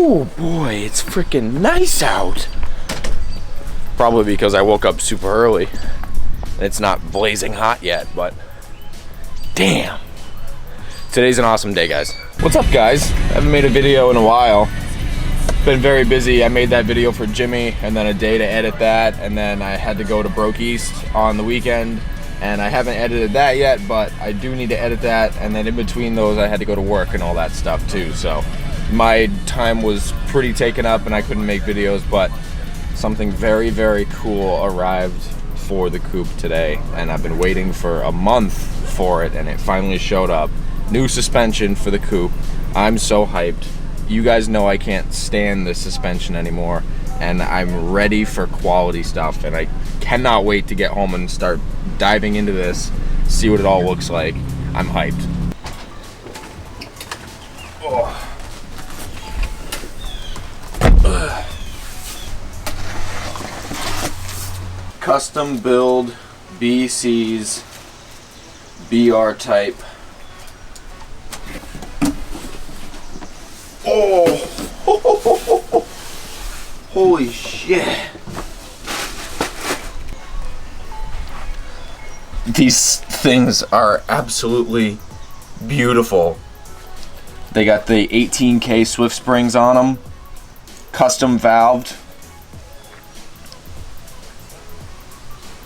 Ooh, boy, it's freaking nice out. Probably because I woke up super early. It's not blazing hot yet, but damn. Today's an awesome day, guys. What's up, guys? I haven't made a video in a while. Been very busy. I made that video for Jimmy and then a day to edit that, and then I had to go to Broke East on the weekend, and I haven't edited that yet, but I do need to edit that, and then in between those I had to go to work and all that stuff too, so my time was pretty taken up and I couldn't make videos, but something very, very cool arrived for the coupe today, and I've been waiting for a month for it, and it finally showed up. New suspension for the coupe. I'm so hyped. You guys know I can't stand this suspension anymore, and I'm ready for quality stuff, and I cannot wait to get home and start diving into this, see what it all looks like. I'm hyped. Oh. Custom build BC's BR type. Oh, holy shit. These things are absolutely beautiful. They got the 18K Swift springs on them, custom valved.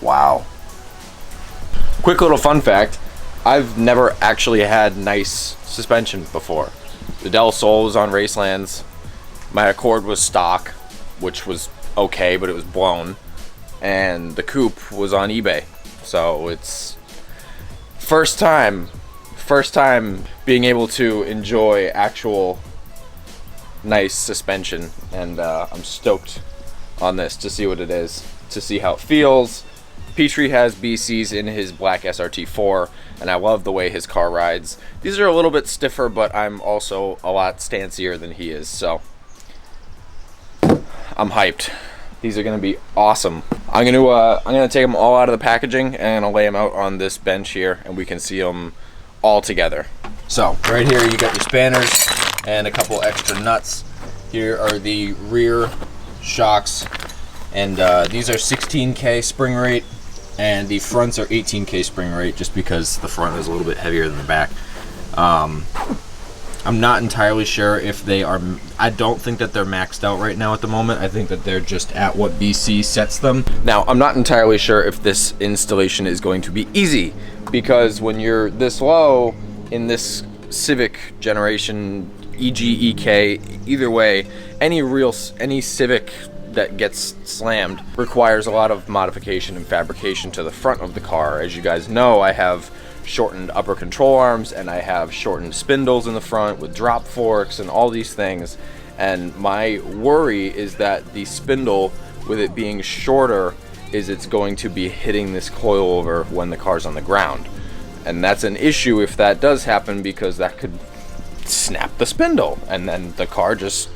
Wow. Quick little fun fact, I've never actually had nice suspension before. The Del Sol was on Racelands. My Accord was stock, which was okay, but it was blown. And the coupe was on eBay. So it's first time being able to enjoy actual nice suspension. And I'm stoked on this to see what it is, to see how it feels. Petrie has BC's in his black SRT4, and I love the way his car rides. These are a little bit stiffer, but I'm also a lot stancier than he is, so I'm hyped. These are gonna be awesome. I'm gonna take them all out of the packaging and I'll lay them out on this bench here, and we can see them all together. So right here you got your spanners and a couple extra nuts. Here are the rear shocks, and these are 16K spring rate, and the fronts are 18K spring rate, just because the front is a little bit heavier than the back. I'm not entirely sure if they are, I don't think that they're maxed out right now at the moment. I think that they're just at what BC sets them. Now, I'm not entirely sure if this installation is going to be easy, because when you're this low in this Civic generation, EG, EK, either way, any Civic that gets slammed requires a lot of modification and fabrication to the front of the car. As you guys know, I have shortened upper control arms and I have shortened spindles in the front with drop forks and all these things, and my worry is that the spindle, with it being shorter, is it's going to be hitting this coilover when the car's on the ground, and that's an issue if that does happen, because that could snap the spindle and then the car just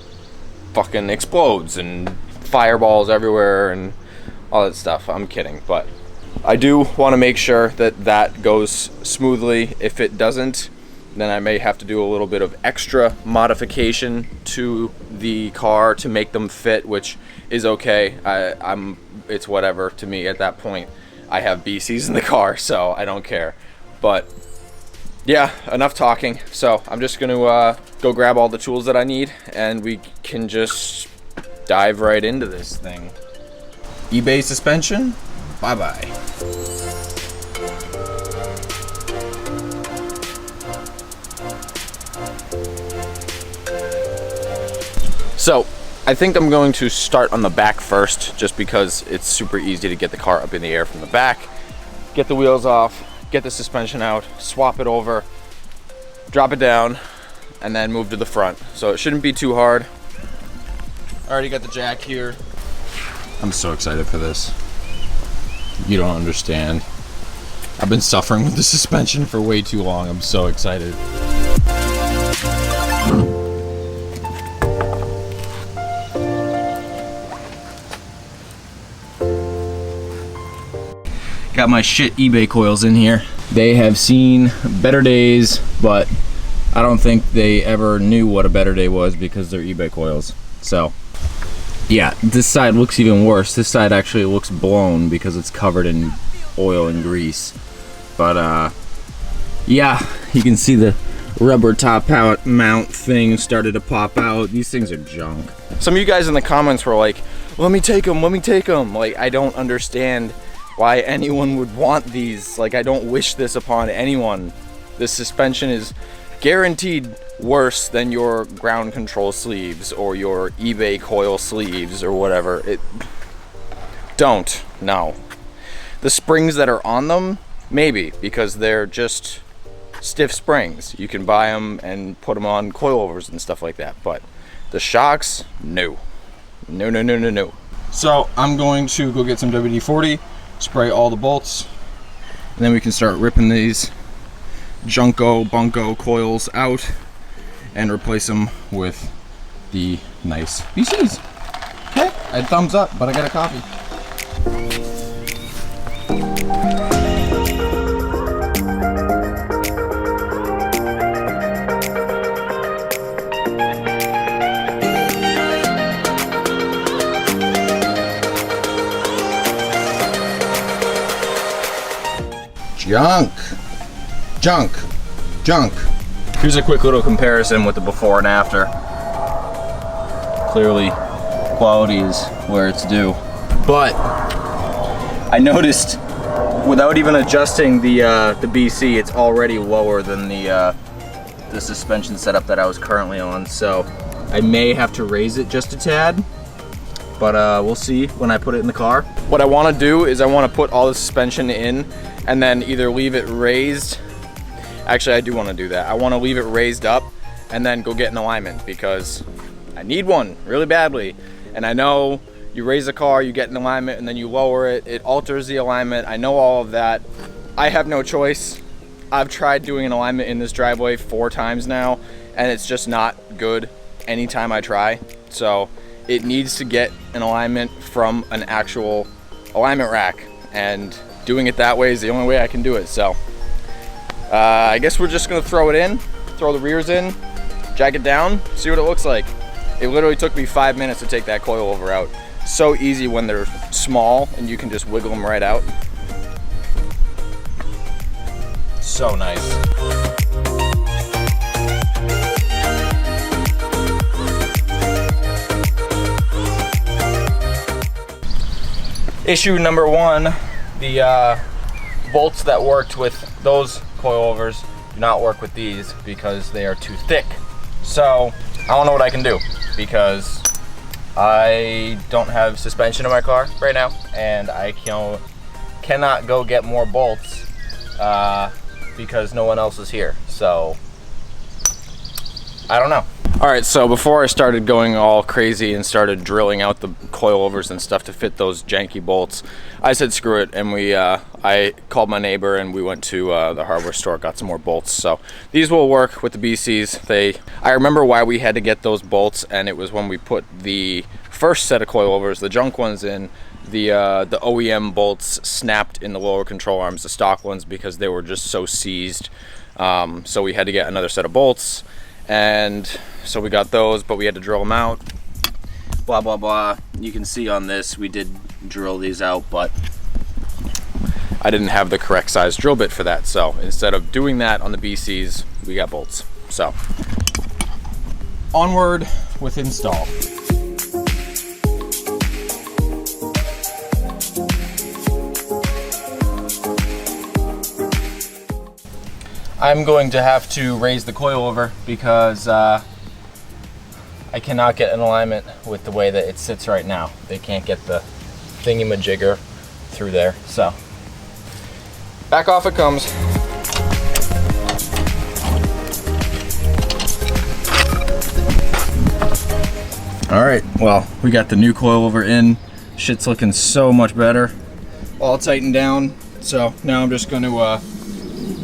fucking explodes and fireballs everywhere and all that stuff. I'm kidding, but I do want to make sure that that goes smoothly. If it doesn't, then I may have to do a little bit of extra modification to the car to make them fit, which is okay. It's whatever to me at that point. I have BC's in the car, so I don't care. But yeah, enough talking. So I'm just gonna go grab all the tools that I need, and we can just dive right into this thing. eBay suspension, bye-bye. So I think I'm going to start on the back first, just because it's super easy to get the car up in the air from the back, get the wheels off, get the suspension out, swap it over, drop it down, and then move to the front. So it shouldn't be too hard. Already got the jack here. I'm so excited for this. You don't understand. I've been suffering with the suspension for way too long. I'm so excited. Got my shit eBay coils in here. They have seen better days, but I don't think they ever knew what a better day was because they're eBay coils. So yeah, this side looks even worse. This side actually looks blown because it's covered in oil and grease. But yeah, you can see the rubber top mount thing started to pop out. These things are junk. Some of you guys in the comments were like, let me take them, let me take them. Like, I don't understand why anyone would want these. Like, I don't wish this upon anyone. This suspension is guaranteed worse than your ground control sleeves or your eBay coil sleeves or whatever. No. The springs that are on them, maybe, because they're just stiff springs. You can buy them and put them on coilovers and stuff like that, but the shocks, no. So I'm going to go get some WD-40, spray all the bolts, and then we can start ripping these bunko coils out and replace them with the nice BCs. Okay, I had thumbs up, but I got a coffee. Junk. Here's a quick little comparison with the before and after. Clearly, quality is where it's due. But I noticed, without even adjusting the BC, it's already lower than the suspension setup that I was currently on. So I may have to raise it just a tad, but we'll see when I put it in the car. What I want to do is I want to put all the suspension in and then either leave it raised. Actually, I do want to do that. I want to leave it raised up and then go get an alignment because I need one really badly. And I know you raise the car, you get an alignment, and then you lower it. It alters the alignment. I know all of that. I have no choice. I've tried doing an alignment in this driveway 4 times now, and it's just not good anytime I try. So it needs to get an alignment from an actual alignment rack, and doing it that way is the only way I can do it. So I guess we're just gonna throw it in, throw the rears in, jack it down, see what it looks like. It literally took me 5 minutes to take that coilover out. So easy when they're small and you can just wiggle them right out. So nice. Issue number 1, the bolts that worked with those coilovers do not work with these because they are too thick. So I don't know what I can do because I don't have suspension in my car right now, and I cannot go get more bolts because no one else is here. So I don't know. Alright, so before I started going all crazy and started drilling out the coilovers and stuff to fit those janky bolts, I said screw it, and I called my neighbor and we went to the hardware store, got some more bolts. So these will work with the BCs. I remember why we had to get those bolts, and it was when we put the first set of coilovers, the junk ones in, the OEM bolts snapped in the lower control arms, the stock ones, because they were just so seized. So we had to get another set of bolts. And so we got those, but we had to drill them out, blah, blah, blah. You can see on this, we did drill these out, but I didn't have the correct size drill bit for that. So instead of doing that on the BCs, we got bolts. So onward with install. I'm going to have to raise the coilover because I cannot get an alignment with the way that it sits right now. They can't get the thingy-majigger through there, so back off it comes. All right, well, we got the new coilover in. Shit's looking so much better. All tightened down, so now I'm just going to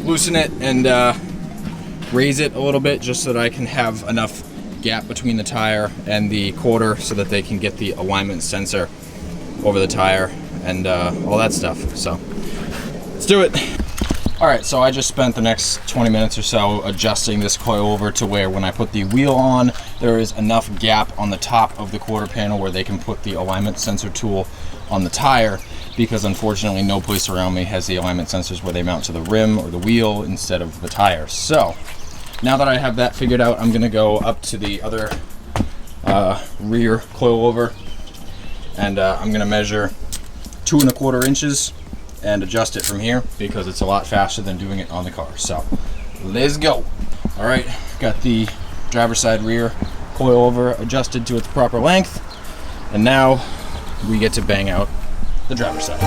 loosen it and raise it a little bit just so that I can have enough gap between the tire and the quarter so that they can get the alignment sensor over the tire and all that stuff. So let's do it. All right, so I just spent the next 20 minutes or so adjusting this coilover to where when I put the wheel on, there is enough gap on the top of the quarter panel where they can put the alignment sensor tool on the tire, because unfortunately no place around me has the alignment sensors where they mount to the rim or the wheel instead of the tire. So now that I have that figured out, I'm gonna go up to the other rear coilover, and I'm gonna measure 2 1/4 inches and adjust it from here, because it's a lot faster than doing it on the car. So let's go. All right, got the driver's side rear coilover adjusted to its proper length, and now we get to bang out the driver's side.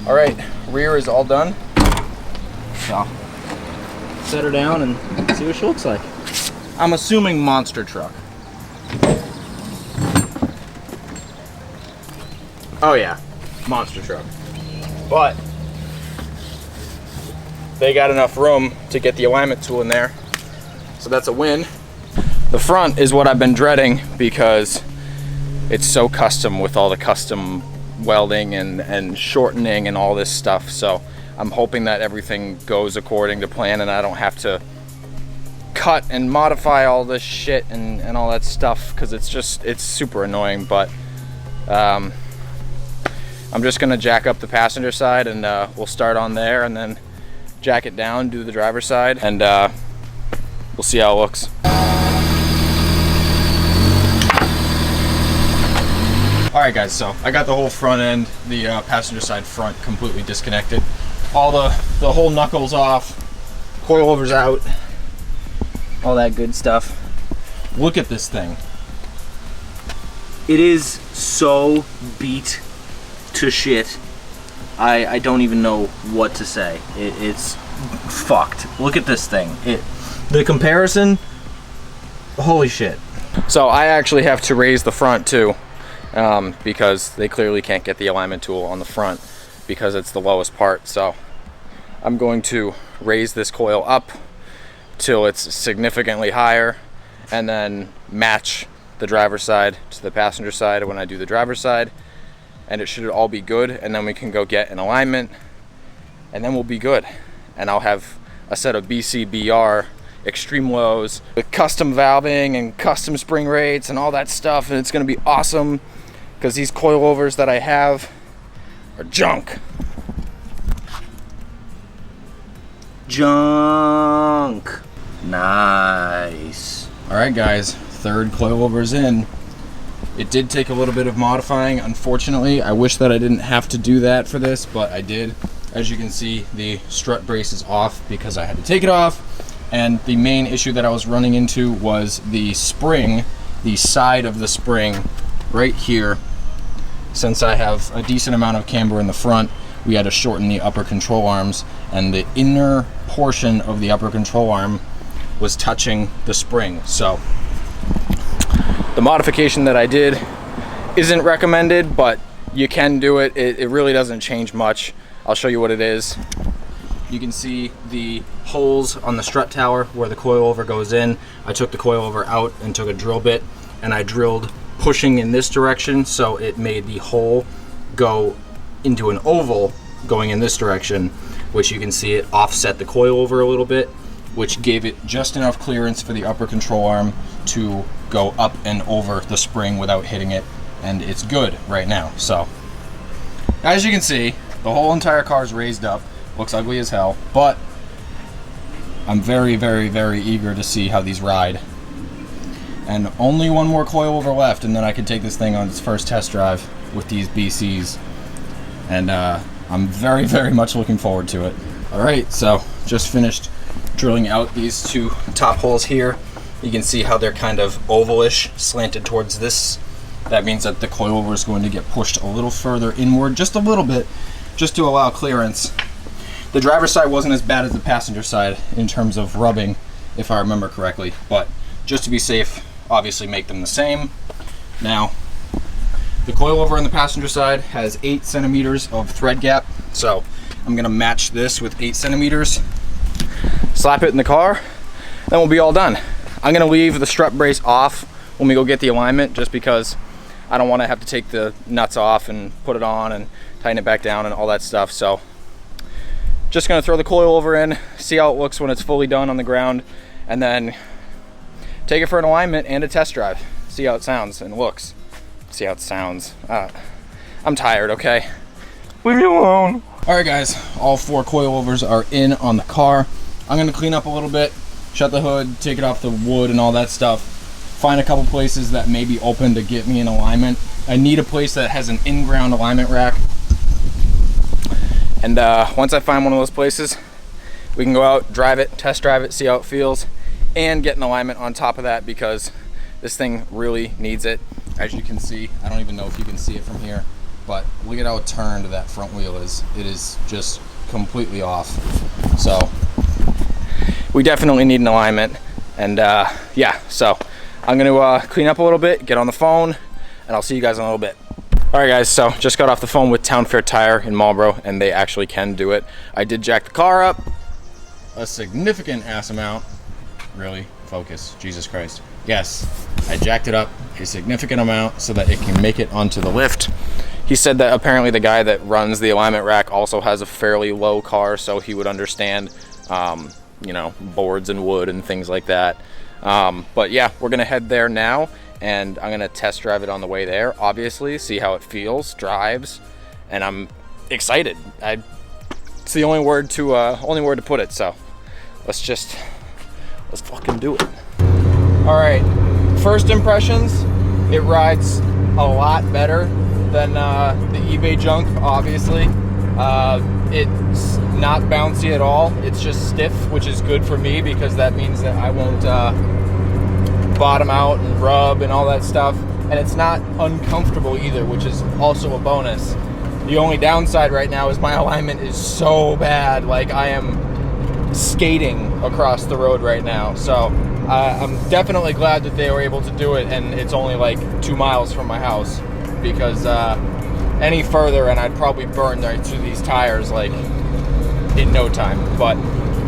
All right, rear is all done. So set her down and see what she looks like. I'm assuming monster truck. Oh yeah, monster truck. But they got enough room to get the alignment tool in there, so that's a win. The front is what I've been dreading, because it's so custom with all the custom welding and shortening and all this stuff. So I'm hoping that everything goes according to plan and I don't have to cut and modify all this shit and all that stuff, because it's super annoying. But I'm just gonna jack up the passenger side, and we'll start on there and then jack it down, do the driver's side, and we'll see how it looks. All right guys, so I got the whole front end, the passenger side front completely disconnected. All the whole knuckles off, coilovers out, all that good stuff. Look at this thing. It is so beat to shit. I don't even know what to say. It's fucked. Look at this thing. The comparison, holy shit. So I actually have to raise the front too, because they clearly can't get the alignment tool on the front because it's the lowest part. So I'm going to raise this coil up till it's significantly higher, and then match the driver's side to the passenger side when I do the driver's side, and it should all be good. And then we can go get an alignment, and then we'll be good. And I'll have a set of BCBR extreme lows with custom valving and custom spring rates and all that stuff, and it's gonna be awesome, because these coilovers that I have are junk. Junk. Nice. All right guys, third coilovers in. It did take a little bit of modifying, unfortunately. I wish that I didn't have to do that for this, but I did. As you can see, the strut brace is off because I had to take it off, and the main issue that I was running into was the spring, the side of the spring right here. Since I have a decent amount of camber in the front, we had to shorten the upper control arms, and the inner portion of the upper control arm was touching the spring. So the modification that I did isn't recommended, but you can do it. It really doesn't change much. I'll show you what it is. You can see the holes on the strut tower where the coilover goes in. I took the coilover out and took a drill bit, and I drilled pushing in this direction, so it made the hole go into an oval going in this direction, which you can see it offset the coilover a little bit, which gave it just enough clearance for the upper control arm to go up and over the spring without hitting it, and it's good right now. So as you can see, the whole entire car is raised up. Looks ugly as hell, but I'm very, very, very eager to see how these ride. And only one more coilover left, and then I can take this thing on its first test drive with these BCs. And I'm very, very much looking forward to it. All right, so just finished drilling out these two top holes here. You can see how they're kind of ovalish, slanted towards this. That means that the coilover is going to get pushed a little further inward, just a little bit, just to allow clearance. The driver's side wasn't as bad as the passenger side in terms of rubbing, if I remember correctly, but just to be safe, obviously make them the same. Now, The coilover on the passenger side has 8 centimeters of thread gap, so I'm gonna match this with 8 centimeters, slap it in the car, then we'll be all done. I'm gonna leave the strut brace off when we go get the alignment, just because I don't want to have to take the nuts off and put it on and tighten it back down and all that stuff. So just gonna throw the coilover in, see how it looks when it's fully done on the ground, and then take it for an alignment and a test drive. See how it sounds and looks. See how it sounds. I'm tired, okay? Leave me alone. All right, guys, all 4 coilovers are in on the car. I'm gonna clean up a little bit, shut the hood, take it off the wood and all that stuff. Find a couple places that may be open to get me an alignment. I need a place that has an in-ground alignment rack. And once I find one of those places, we can go out, drive it, test drive it, see how it feels, and get an alignment on top of that, because this thing really needs it. As you can see, I don't even know if you can see it from here, but look at how turned that front wheel is. It is just completely off. So we definitely need an alignment. And yeah, so I'm gonna clean up a little bit, get on the phone, and I'll see you guys in a little bit. All right, guys, so just got off the phone with Town Fair Tire in Marlboro, and they actually can do it. I did jack the car up a significant ass amount. Really? Focus, Jesus Christ. Yes, I jacked it up a significant amount so that it can make it onto the lift. He said that apparently the guy that runs the alignment rack also has a fairly low car, so he would understand, you know, boards and wood and things like that. But yeah, we're gonna head there now, and I'm gonna test drive it on the way there, obviously, see how it feels, drives, and I'm excited. It's the only word to put it, so let's fucking do it. All right, first impressions, it rides a lot better than the eBay junk, obviously. It's not bouncy at all. It's just stiff, which is good for me, because that means that I won't bottom out and rub and all that stuff. And it's not uncomfortable either, which is also a bonus. The only downside right now is my alignment is so bad. Like, I am skating across the road right now. So I'm definitely glad that they were able to do it, and it's only like 2 miles from my house, because any further and I'd probably burn right through these tires like in no time. But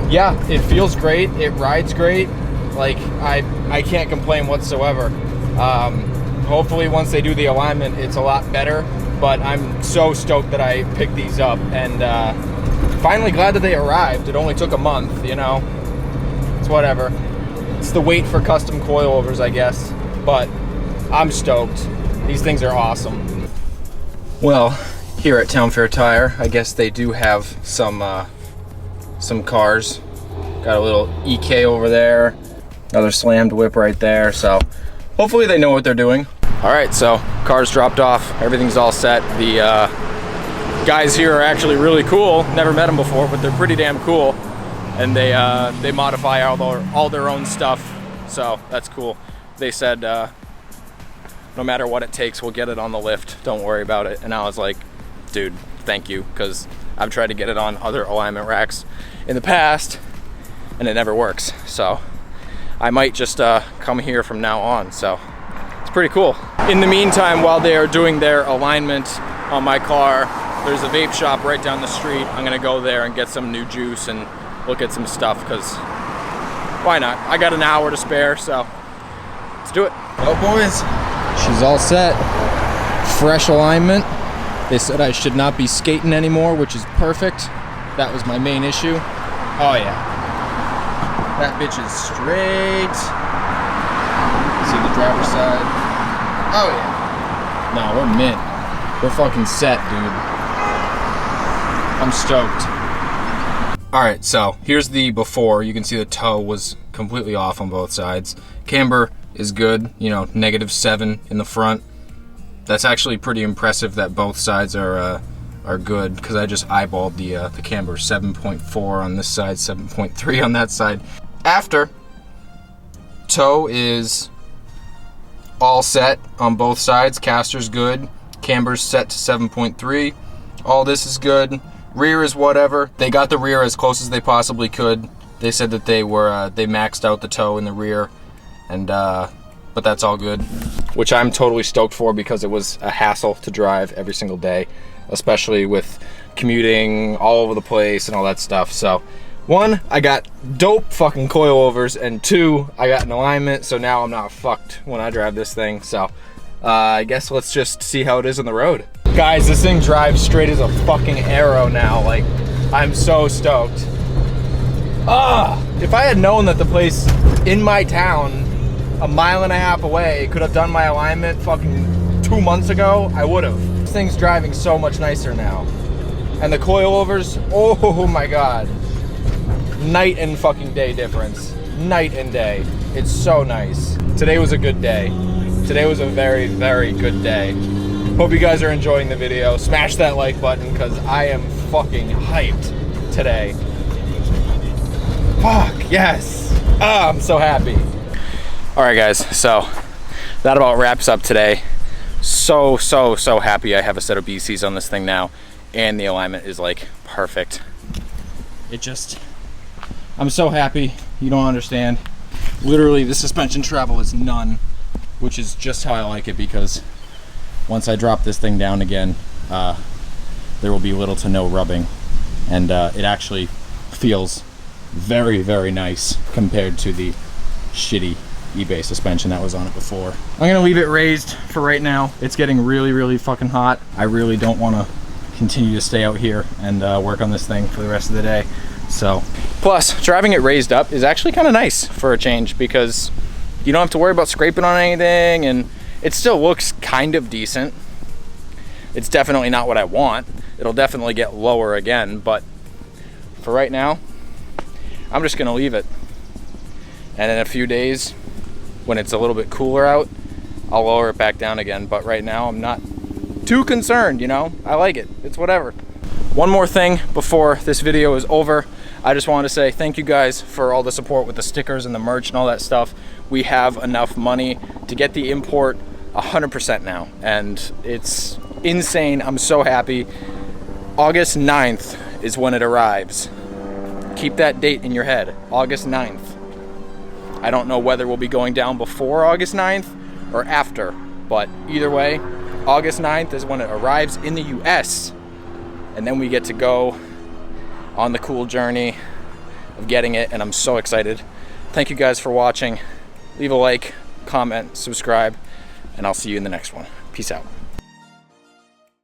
yeah, it feels great, it rides great. Like, I can't complain whatsoever. Hopefully once they do the alignment, it's a lot better, but I'm so stoked that I picked these up, and finally glad that they arrived. It only took a month, you know, it's whatever. It's the wait for custom coilovers, I guess, but I'm stoked. These things are awesome. Well, here at Town Fair Tire, I guess they do have some cars. Got a little EK over there, another slammed whip right there, so hopefully they know what they're doing. All right, so cars dropped off, everything's all set. The guys here are actually really cool. Never met them before, but they're pretty damn cool. And they modify all their own stuff, so that's cool. They said no matter what it takes, we'll get it on the lift. Don't worry about it. And I was like, dude, thank you, because I've tried to get it on other alignment racks in the past, and it never works. So I might just come here from now on. So it's pretty cool. In the meantime, while they are doing their alignment on my car, there's a vape shop right down the street. I'm gonna go there and get some new juice and look at some stuff, because why not? I got an hour to spare, so let's do it. Well, boys, she's all set. Fresh alignment. They said I should not be skating anymore, which is perfect. That was my main issue. Oh yeah. That bitch is straight. See the driver's side. Oh yeah. No, we're mint. We're fucking set, dude. I'm stoked. All right, so here's the before. You can see the toe was completely off on both sides. Camber is good, you know, -7 in the front. That's actually pretty impressive that both sides are good, because I just eyeballed the camber. 7.4 on this side, 7.3 on that side. After, toe is all set on both sides. Caster's good. Camber's set to 7.3. All this is good. Rear is whatever. They got the rear as close as they possibly could. They said that they maxed out the toe in the rear, and but that's all good, which I'm totally stoked for because it was a hassle to drive every single day, especially with commuting all over the place and all that stuff. So 1, I got dope fucking coilovers, and 2, I got an alignment, so now I'm not fucked when I drive this thing. So I guess let's just see how it is on the road. Guys, this thing drives straight as a fucking arrow now. Like, I'm so stoked. If I had known that the place in my town, a mile and a half away, could have done my alignment fucking 2 months ago, I would have. This thing's driving so much nicer now. And the coilovers, oh my God. Night and fucking day difference. Night and day. It's so nice. Today was a good day. Today was a very, very good day. Hope you guys are enjoying the video. Smash that like button because I am fucking hyped today. Fuck, yes. I'm so happy. All right, guys, so that about wraps up today. So happy I have a set of BCs on this thing now, and the alignment is like perfect. I'm so happy, you don't understand. Literally, the suspension travel is none, which is just how I like it, because once I drop this thing down again, there will be little to no rubbing, and it actually feels very, very nice compared to the shitty eBay suspension that was on it before. I'm gonna leave it raised for right now. It's getting really, really fucking hot. I really don't want to continue to stay out here and work on this thing for the rest of the day. So, plus driving it raised up is actually kind of nice for a change, because you don't have to worry about scraping on anything, and it still looks kind of decent. It's definitely not what I want. It'll definitely get lower again, but for right now, I'm just gonna leave it. And in a few days, when it's a little bit cooler out, I'll lower it back down again. But right now, I'm not too concerned, you know? I like it, it's whatever. One more thing before this video is over. I just wanted to say thank you guys for all the support with the stickers and the merch and all that stuff. We have enough money to get the import 100% now, and it's insane. I'm so happy. August 9th is when it arrives. Keep that date in your head, August 9th. I don't know whether we'll be going down before August 9th or after, but either way, August 9th is when it arrives in the US, and then we get to go on the cool journey of getting it, and I'm so excited. Thank you guys for watching. Leave a like, comment, subscribe, and I'll see you in the next one. Peace out.